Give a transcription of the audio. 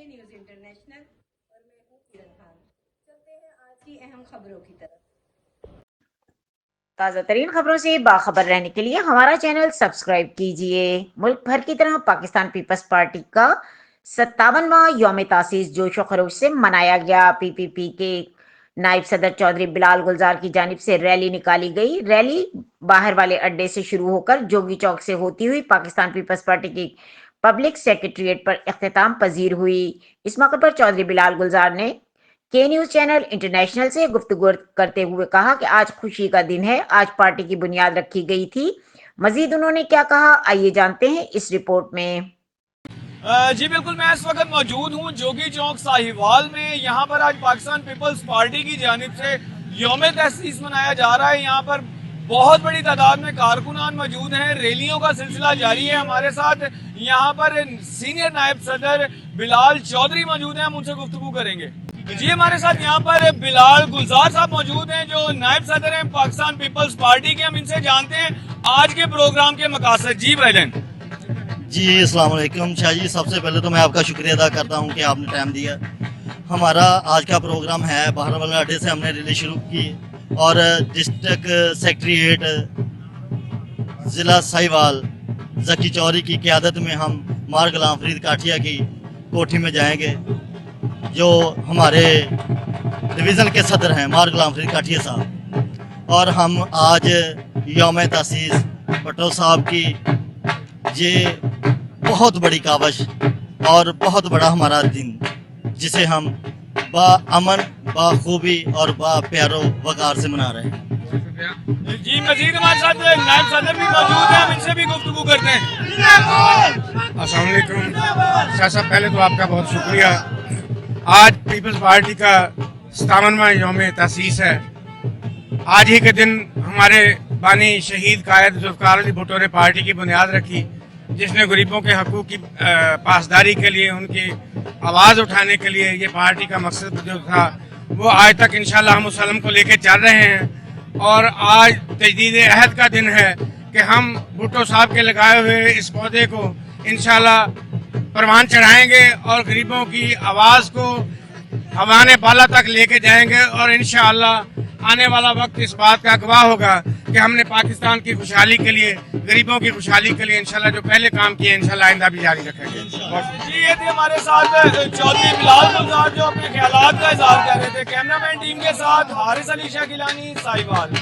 News international اور میں ہوں کرن خان۔ چلتے ہیں آج کی اہم خبروں کی طرف۔ تازہ ترین خبروں سے باخبر رہنے کے لیے ہمارا چینل سبسکرائب کیجیے۔ ملک بھر کی طرح پاکستان پیپلز پارٹی کا 57واں یوم تاسیس جوش و خروش سے منایا گیا۔ پی پی پی کے نائب صدر چودھری بلال گلزار کی جانب سے ریلی نکالی گئی۔ ریلی باہر والے اڈے سے شروع ہو کر جوگی چوک سے ہوتی ہوئی پاکستان پیپلز پارٹی کی پبلک سیکریٹریٹ پر اختتام پذیر ہوئی۔ اس موقع پر چودھری بلال گلزار نے کے نیوز چینل انٹرنیشنل سے گفتگو کرتے ہوئے کہا کہ آج خوشی کا دن ہے، آج پارٹی کی بنیاد رکھی گئی تھی۔ مزید انہوں نے کیا کہا، آئیے جانتے ہیں اس رپورٹ میں۔ جی بالکل، میں اس وقت موجود ہوں جوگی چوک ساہیوال میں۔ یہاں پر آج پاکستان پیپلز پارٹی کی جانب سے یوم تاسیس منایا جا رہا ہے۔ یہاں پر بہت بڑی تعداد میں کارکنان موجود ہیں، ریلیوں کا سلسلہ جاری ہے۔ ہمارے ساتھ یہاں پر سینئر نائب صدر بلال چودھری موجود ہیں، ہم ان سے گفتگو کریں گے۔ جی ہمارے ساتھ یہاں پر بلال گلزار صاحب موجود ہیں جو نائب صدر ہیں پاکستان پیپلز پارٹی کے۔ ہم ان سے جانتے ہیں آج کے پروگرام کے مقاصد۔ جی بھائی جان۔ جی السلام علیکم شاہ جی، سب سے پہلے تو میں آپ کا شکریہ ادا کرتا ہوں کہ آپ نے ٹائم دیا۔ ہمارا آج کا پروگرام ہے باہر والے اڈے سے ہم نے ریلی شروع کی اور ڈسٹرکٹ سیکریٹریٹ ضلع ساہیوال ذکی چوہری کی قیادت میں ہم مار غلام فرید کاٹھیا کی کوٹھی میں جائیں گے، جو ہمارے ڈویژن کے صدر ہیں مار غلام فرید کاٹھیا صاحب، اور ہم آج یوم تاسیس بھٹو صاحب کی یہ بہت بڑی کاوش اور بہت بڑا ہمارا دن، جسے ہم با امن، با خوبی اور با پیارو وقار سے منا رہے ہیں۔ جی مزید ہمارے ساتھ نائب صدر بھی موجود ہیں، ہم ان سے بھی گفتگو کرتے ہیں۔ السلام علیکم شاہ صاحب، پہلے تو آپ کا بہت شکریہ۔ آج پیپلز پارٹی کا 57واں یوم تاسیس ہے۔ آج ہی کے دن ہمارے بانی شہید قائد ذوالفقار علی بھٹو نے پارٹی کی بنیاد رکھی، جس نے غریبوں کے حقوق کی پاسداری کے لیے، ان کی آواز اٹھانے کے لیے یہ پارٹی کا مقصد جو تھا وہ آج تک انشاءاللہ ہم مسلم کو لے کے چل رہے ہیں۔ اور آج تجدید عہد کا دن ہے کہ ہم بھٹو صاحب کے لگائے ہوئے اس پودے کو انشاءاللہ پروان چڑھائیں گے اور غریبوں کی آواز کو ہوانے بالا تک لے کے جائیں گے، اور انشاءاللہ آنے والا وقت اس بات کا گواہ ہوگا کہ ہم نے پاکستان کی خوشحالی کے لیے، غریبوں کی خوشحالی کے لیے انشاءاللہ جو پہلے کام کیے انشاءاللہ آئندہ بھی جاری رکھیں گے۔ جی یہ تھے ہمارے ساتھ چودھری بلال گلزار جو اپنے خیالات کا اظہار کر رہے تھے۔ کیمرہ مین ٹیم کے ساتھ حارث علی شاہ گیلانی، ساہیوال۔